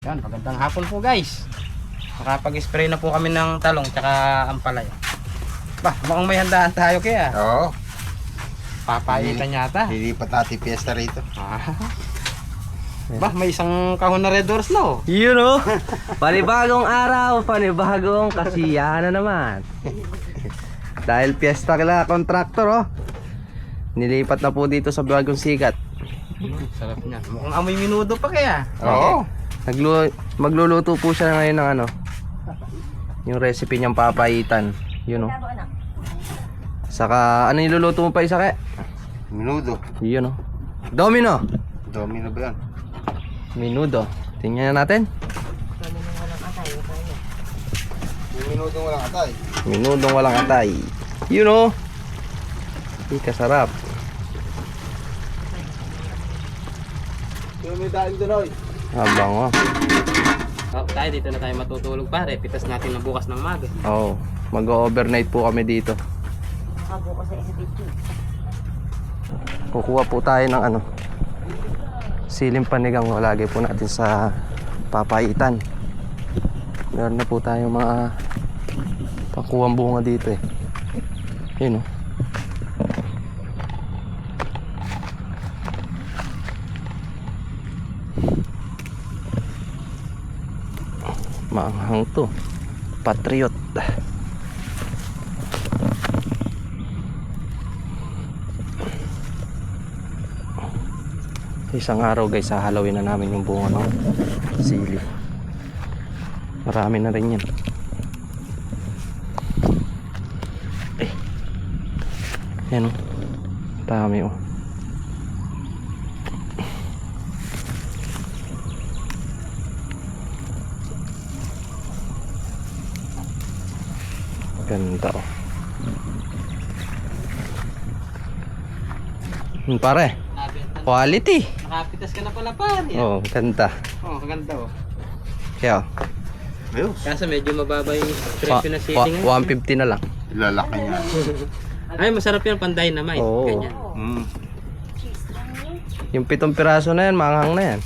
Yan, magandang hapon po guys. Nakapag-spray na po kami ng talong tsaka ampalaya. Bah, mukhang may handaan tayo kaya. Oo. Papaitan yata. Lilipat natin piyesta rito. Bah, may isang kahon na red doors na oh. Yun o. Panibagong araw, panibagong kasiyahan na naman. Dahil piyesta kila kontraktor oh. Nilipat na po dito sa Bagong Sikat. Sarap niya. Mukhang amoy minudo pa kaya. Oo. Magluluto po siya ngayon ng ano, yung recipe niyang papaitan. Yun o. Saka ano niluluto mo pa isa kaya? Minudo. Yun o. Domino. Domino ba yan? Minudo. Tingnan natin. Yung minudong walang atay. Minudong walang atay. Yun o. Hindi kasarap. Yung may daing doon, oy. Habang o. Oh, tayo dito na tayo matutulog pare. Pitas natin na bukas ng maga. Oo. Mag-overnight po kami dito. Kukuha po tayo ng ano, siling panigang lagi po natin sa papaitan. Meron na po tayong mga pakuwang bunga dito eh. Yun o. Maanghang to. Patriot. Isang araw guys, hahalawin na namin yung bunga ng sili. Marami na rin yan. Eh. Yan o. Dami o. Ganda o. Pare, quality. Nakapitas ka na pala pare. Oh, ganda. Oh, ganda oh. Kaya, Ayos. Kaso medyo mababa yung presyo na sili ngayon. 150 na lang. Ilalaki niya. Ay, masarap yan pang dynamite. Oo. Ganyan. Yung 7 piraso na yan, maanghang na yan.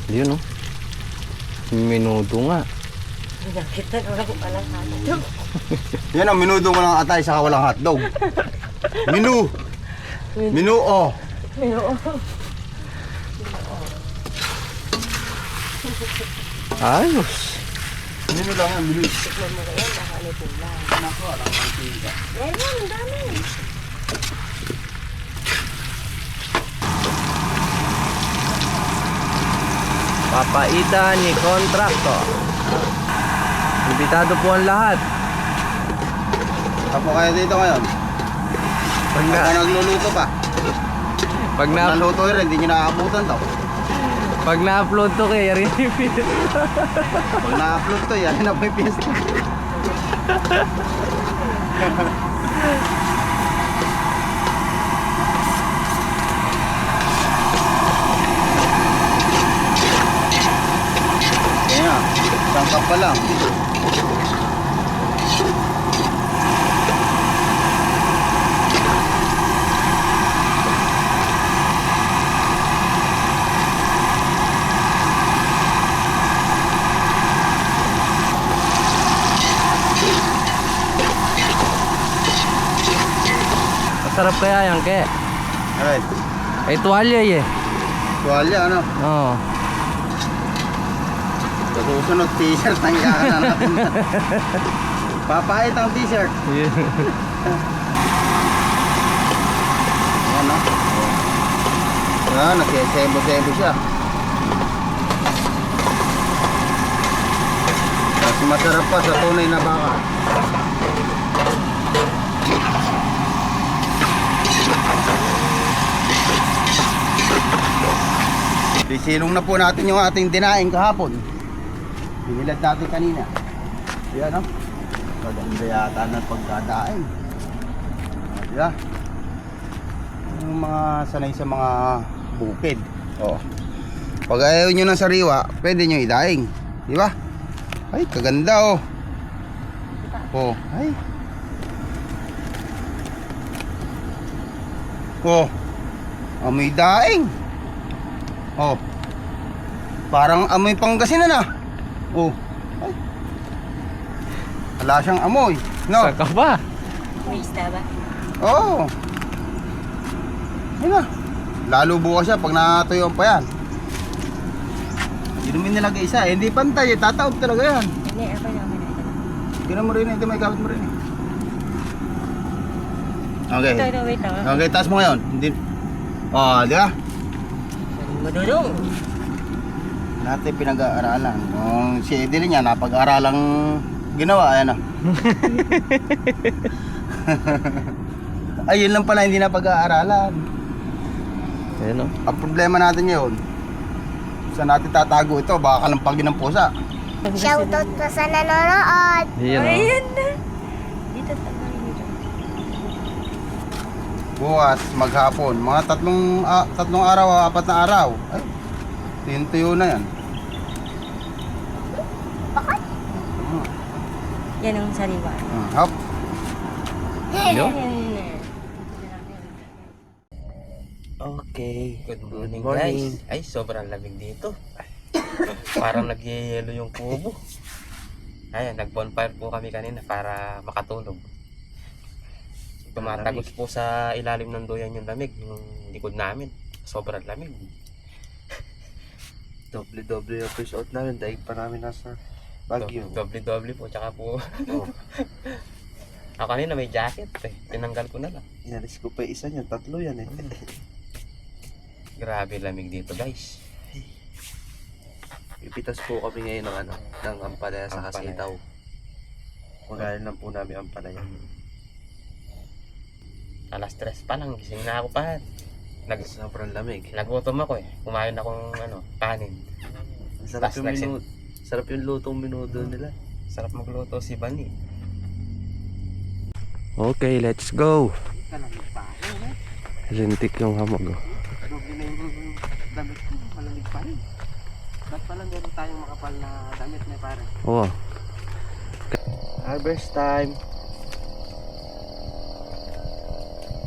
Yun o. Minudo nga. Yan ang minudong walang atay saka walang hotdog. Minu. Minuo. Ayos. Minu lang yan, minu. Papaitan ni kontraktor. Imbitado po ang lahat. Tapo kayo dito ngayon. Pag Pagka nagluluto pa. Pag na Naluto rin, hindi nyo nakakabutan daw. pag na-upload to kay Yari. Pag na-upload to, yan na po yung piyesta. Kaya, isang cup pa lang. Masarap kaya yan, ke? Alright. Ay, tuwalya eh. Tuwalya, ano? Oo. Sa susunod, t-shirt ang ikakananapin na. Papahit ang t-shirt. Ayan, no? Ayan, nagsisebo-sebo siya. Mas masarap pa sa tunay na baka. Sinong na po natin yung ating dinaing kahapon. Binilad natin kanina. Ayan, no? Maganda yata ng pagkadaing. Ayan. Yung mga sanay sa mga bukid. Oh. Pag ayaw nyo ng sariwa, pwede nyo idaing. Di ba? Ay, kaganda oh. Oh, ay. Oh. Amoy daing. Oh. Parang amoy Pangasinan ah. Oh. Ay. Wala siyang amoy. No. Saka ba? May isda ba? Oo. Ayun na. Lalo bukas siya pag natuyuan pa yan. Hindi naman nilagay isa. Eh, hindi pantay. Tataob talaga yan. Hindi, ako naman ito. Tignan mo rin. Ito may gamit mo rin. Okay. Ito, wait lang. Okay, taas mo ngayon. Hindi. Oh, di ba? Madudong. Natin pinag-aaralan. Kung si Eddie niya napag-aaralang ginawa, ayan na. Ayun lang pala hindi na pag-aaralan. Ayan o. Ang problema natin ngayon, saan natin tatago ito? Baka kalampagin ng pusa. Shoutout pa sa nanonood. Ayan o. Ayun na. Dito tayo dito. Bukas, maghapon, mga tatlong araw, 4 na araw. Ay, tuyo na yan. Yan ang sariwa. Hop. Yo. Okay, good morning, guys. Ay, sobrang lamig dito. Parang nagyayelo yung kubo. Ayan, nag-bonfire po kami kanina para makatulog. Tumatagos po sa ilalim ng duyan yung lamig, yung likod namin. Sobrang lamig. Doble-doble yung fish out namin dahil pa namin nasa Baguio. Doble-doble po, tsaka po. Oh, Ako kanina may jacket eh. Tinanggal ko na lang. inalis ko pa yung isa niyan, 3 yan eh. Grabe lamig dito, guys. Ipitas po kami ngayon ng ano, ng ampalaya sa Ampalaya. Kasitaw. Magaling lang po namin ampalaya. Alas 3 pa lang, gising na ako pa. Sobrang lamig. Nagutom ako eh. Kumain akong kanin. Sarap Tas yung sarap yung lutong minudo nila. Sarap magluto si Bani. Okay, let's go. Lintik yung hamog oh. Doble na yung damit ko, malamig pa rin. Ba't pala meron tayong makapal na damit na pare? Oo. Harvest time!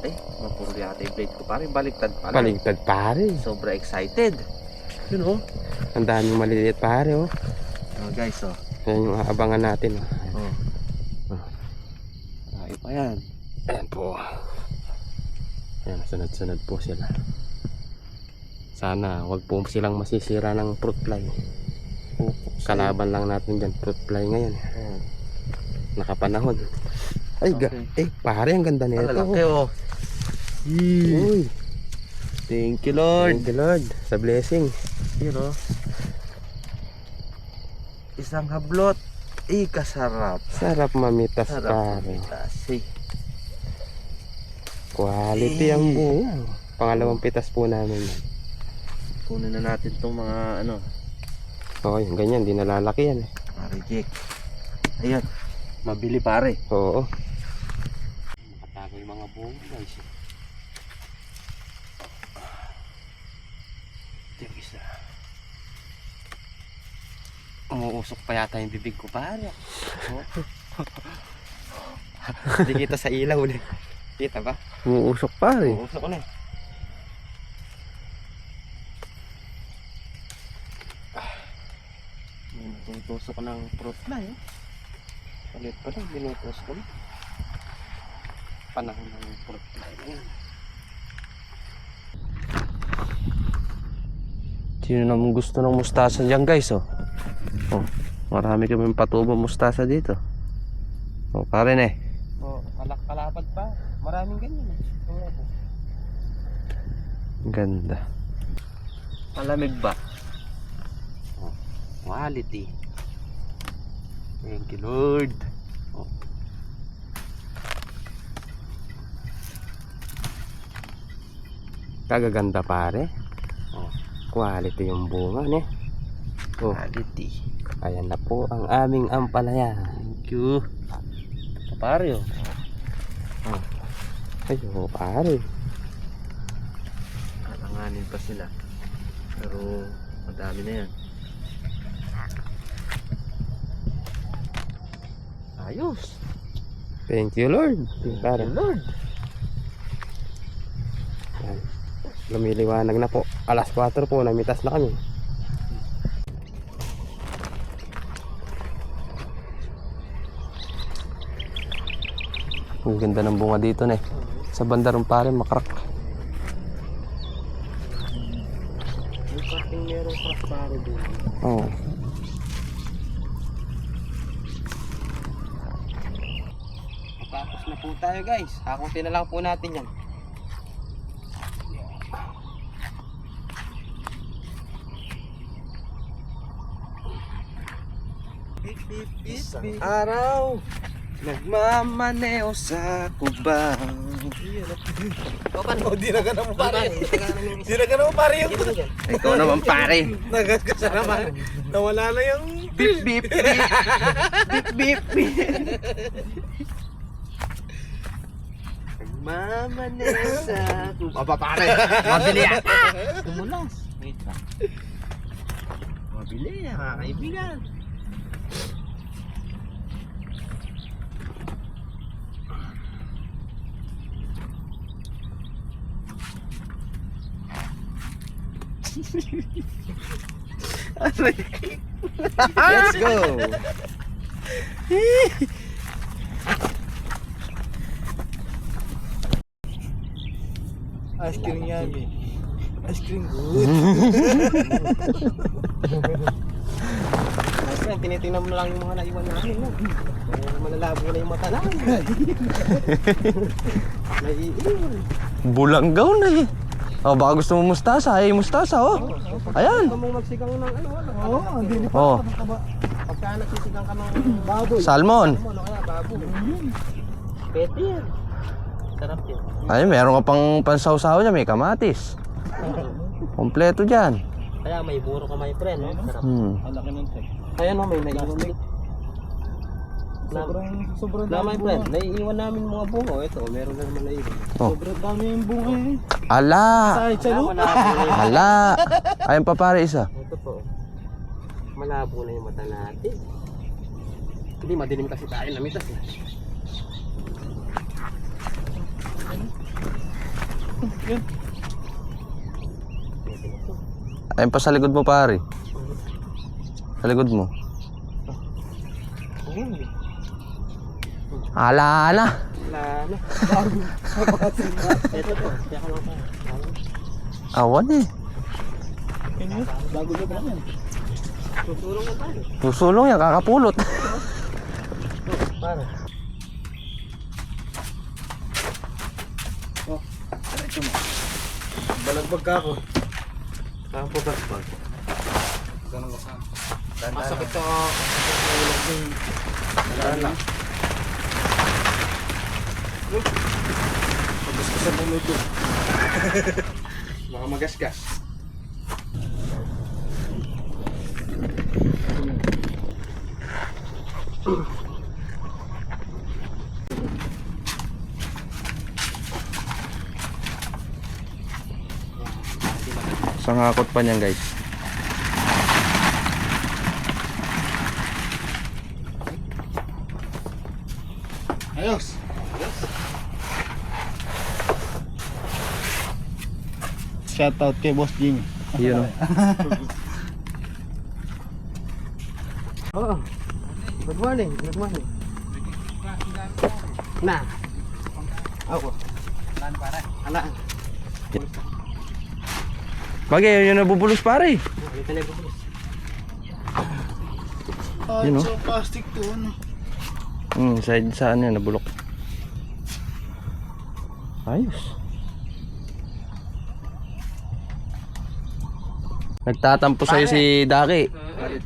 Eh, mapuro yata yung plate ko. Parang baliktad pala. Baligtad pare. Sobra excited. Yun oh. Ang daming maliliit pare oh. Oh guys oh. Yan yung aabangan natin oh. Oh. Ay pa yan. Ayan po. Ayan, sunod-sunod po sila. Sana wag po silang masisira ng fruit fly. Kalaban lang natin dyan, fruit fly ngayon. Oh. Nakapanahon. Ay, Okay. pare, ang ganda nito. Lalaki oh. Uy, Thank you Lord. thank you Lord sa blessing. Yun oh. Isang hablot. Kasarap. Sarap mamitas Sarap. pare. Kasi. Quality ang buo. Pangalawang pitas po namin yan. Kunin na natin tong mga ano. Oo, yung ganyan, di nalalaki yan eh. Reject. Ayan. Mabili pare. Oo. Nakatago yung mga buong guys. Ito yung isa. Umuusok pa yata yung bibig ko pare. Hindi kita sa ilaw ulit. Kita ba? Umuusok pare. Umuusok ko na eh. Minutusok ko ng fruit fly eh. Palit pa lang, minutos ko na. Panahon ng fruit fly na yan. Sino naman gusto ng mustasa dyan guys, oh. Oh, marami kami patubo mustasa dito. Oh, pare na eh. Oh, kalapad pa. Maraming ganyan eh. Ganda. Malamig ba? Oh, quality. Thank you, Lord. Oh. Kagaganda pare. Oh, quality yung bunga ne. Oh, Quality. ayan na po ang aming ampalaya. Thank you. Pare oh. Oh. Ay, oh, pare. Alanganin pa sila. Pero madami na yan. Ayos. Thank you Lord. Pare. Lord. Ayan. Lumiliwanag na po. Alas 4 po, namitas na kami. Ang ganda ng bunga dito na eh. Sa banda rin pare, makrak. Yung kating merong crack pare doon. Oo. Oh. Tapos na po tayo guys. Hakutin na lang po natin yan. Isang araw, nagmamaneo sa kubang. Di na ganun mo pare. Di na ganun mo pare yung Ikaw naman pare. nagkasa naman. Nawala na yung Beep beep beep. Beep beep beep. Nagmamaneo sa kubang. Aba pare, mabili yata. Kumulas. Wait lang. Mabili mga kaibigan. Let's go. ice cream yan eh. Ice cream good. Nice friend, tinitingnan mo na lang yung mga naiwan namin. No? Malalabo na yung mata namin. Naiiwan. Bulanggaw na eh. Oh, baka gusto mo mustasa, ay mustasa oh. Ayan. Huwag mong magsigang ng ano. Oo, hindi pa. Oh, Pagka nagsisigang ka ng baboy. salmon. Ano kaya baboy? Pwede yan. Sarap yun. Ay, meron ka pang pansawsaw niya, may kamatis. Kompleto diyan. Kaya may buro ka may friend. No? Sarap. Alaki ng tek. Ayan o, may naiwan ulit. Sobrang Na my friend, naiiwan namin mga bungo. Ito, meron na naman naiwan. Oh. Sobrang dami yung bunga eh. Ala. Sa lupa. Ala. Ayun pa pare isa. Ito po. Malabo na yung mata natin. Hindi, madilim kasi tayo namitas eh. Ayun pa sa likod mo pare. Sa likod mo. Ala ala. Wala na. Ito po, kaya ka lang tayo. Awan eh. Bago na ba yan? Tutulong na tayo. Susulong yan, kakapulot. Para. Balagbag ka ako. Saan po bagbag? Ganun ka. Masakit sa... Dahan lang. Pagkas ka sa bumudo. Baka magasgas. Sangakot pa niyan guys. Ayos. Shout out kay Boss Jing. Yun oh. Oo. Good morning, good morning. Na. Ako. Alaan. Bagay, yun nabubulos pare. Ito na yung Yun, oh. So plastic to ano. Side saan yan, nabulok. Ayos. Nagtatampo sa'yo si Daki.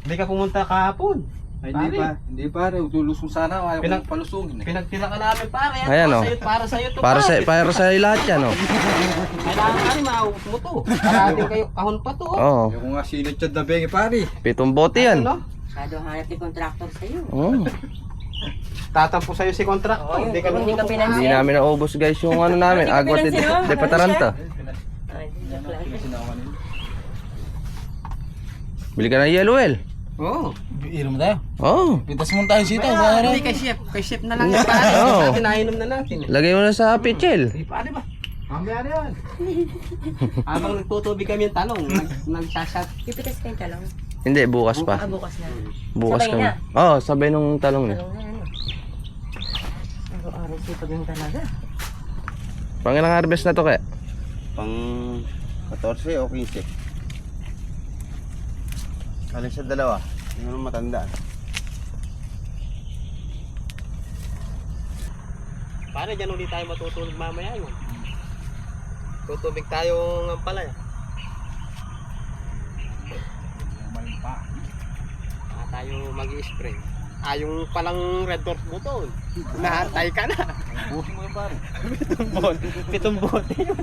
Hindi ka pumunta kahapon. Ay, hindi pare. Utulusong sana. Ayaw Pinag- kong palusugin. Pinagtira ka namin pare. Ayan, oh. Para sa'yo to Para sa lahat yan, oh. Kailangan ka rin maubos mo to. Parating kayo kahon pa to. Oh. Oo. Ayaw ko nga sinit siya dabengi pare. 7 bote yan. Ano? Masyado hanap ni contractor sa'yo. Oo. Tatampo sa'yo si contractor. Oo, Hindi ka hindi ka Hindi pinansin. namin naubos guys yung ano namin, Hindi ka agwat pinansin, oh. de Pataranta. Ay, joke lang. Bili ka ng yellow well. Oo. Inom tayo. Oo. Pitas mo tayo sitaw. Hindi kay chef. Kay chef na lang yan pare. Oo. Natin nainom na natin. Lagay mo na sa pichel. Di pare ba? Mamaya na yan. Habang nagtutubig kami yung talong, nagsasat. Pipitas kayong talong. Hindi, bukas pa. Bukas na. Bukas Sabay kami. na. Oo, sabay nung talong niya. Talong na ano. Araw-araw sipag yung talaga. Pangilang harvest na to kaya? Pang 14 o 15. Alin sa dalawa? Hindi mo matanda. Pare, dyan ulit tayo matutulog mamaya yun. Tutubig tayong ampalaya. Tayo mag-i-spray. Yung palang red dot button. Nahantay ka na. Buhin mo yung pare. Pitong bote yun.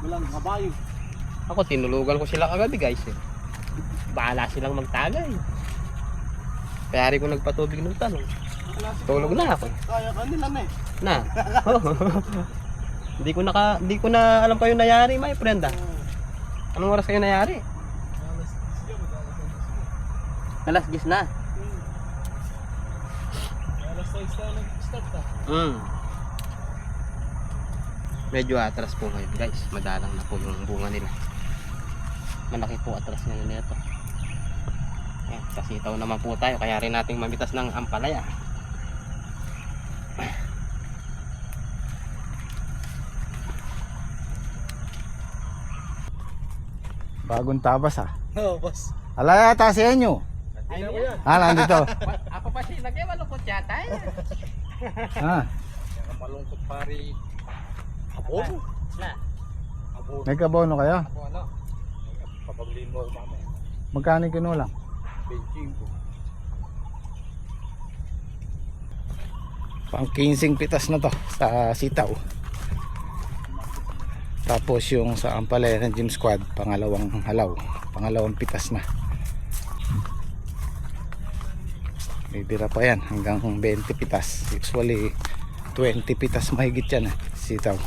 Walang kabayo. Ako, tinulugan ko sila kagabi guys eh. Bahala silang magtagay. Kaya rin ko nagpatubig ng tanong. Tulog na ako. Kaya ka nila na eh. Na. Hindi ko na alam pa yung nangyari, my friend ah. Anong oras kayo nangyari? Alas 10 na. Alas 6 tayo nag-start ka. Medyo atras po ngayon guys. Madalang na po yung bunga nila. Malaki po atras nila nito. Ayan, sasitaw naman po tayo. Kaya rin nating mamitas ng ampalaya. Bagong tabas ah. Oo, boss. Ala yata sa inyo. Ayun yan. Nandito. Ako pa siya. Nagkimalukot yata eh. Ah, Malungkot pare. Abo? Na. Abo. may kabono kayo? Ako ano? Papaglin mo ako mamaya. Magkano kinulang? Benching ko. Pang 15 pitas na to sa sitaw. Tapos yung sa ampalaya ng gym squad, pangalawang halaw, pangalawang pitas na. Bibira pa yan hanggang 20 pitas. Usually 20 pitas mahigit yan sitaw.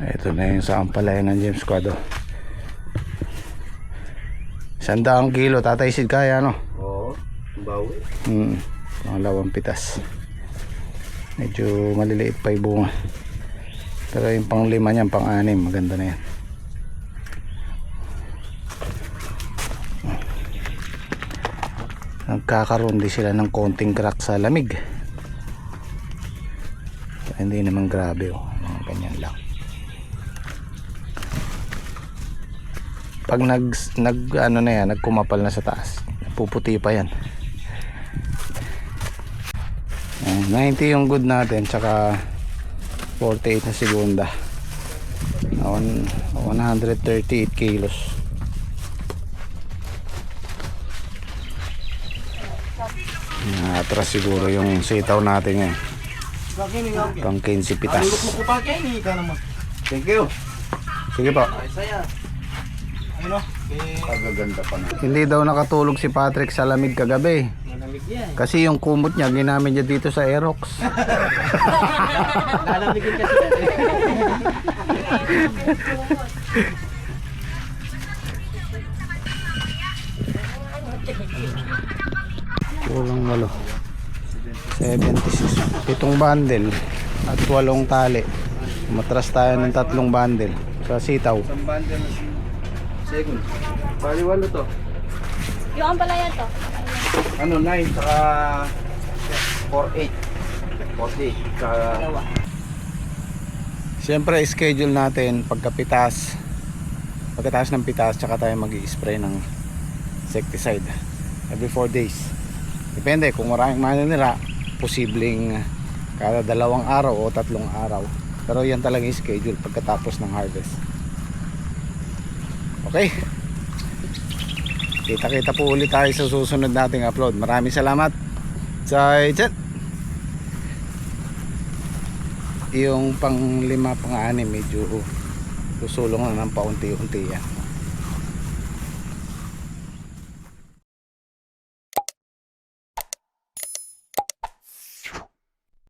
Ito na yung sa ampalaya ng gym squad oh. 100 kilo, Tatay Sid kaya no? Oo. Bawi. Pangalawang pitas. Medyo maliliit pa yung bunga. Pero yung pang 5 niyan, pang 6, maganda na yan. Nagkakaroon din sila ng konting crack sa lamig. Hindi naman grabe oh. Ganyan lang. Pag ano na yan, nagkumapal na sa taas, puputi pa yan. 90 yung good natin, tsaka 48 na segunda. 138 kilos. Atras siguro yung sitaw natin ngayon. Pang 15 pitas. Thank you. Sige po. Saya. Ano? Pagaganda pa na. Hindi daw nakatulog si Patrick sa lamig kagabi. Malamig yan. Kasi yung kumot niya ginamit niya dito sa Aerox. Lalamigin kasi. Kulang 8. 76. 7 bundle at 8 tali. Matras tayo ng 3 bundle sa sitaw. Isang bundle na second. Bali, walo to. Yung ampalaya to. Ano, 9 saka 48. 48 saka Siyempre, schedule natin pagkapitas. Pagkatapos ng pitas, tsaka tayo mag-i-spray ng insecticide. Every 4 days. Depende kung maraming mananira, posibleng kada 2 araw o 3 araw. Pero yan talaga yung schedule pagkatapos ng harvest. Okay. Kita-kita po ulit tayo sa susunod nating upload. Maraming salamat. Chat. Yung pang 5, pang 6 medyo susulong na ng paunti-unti yan.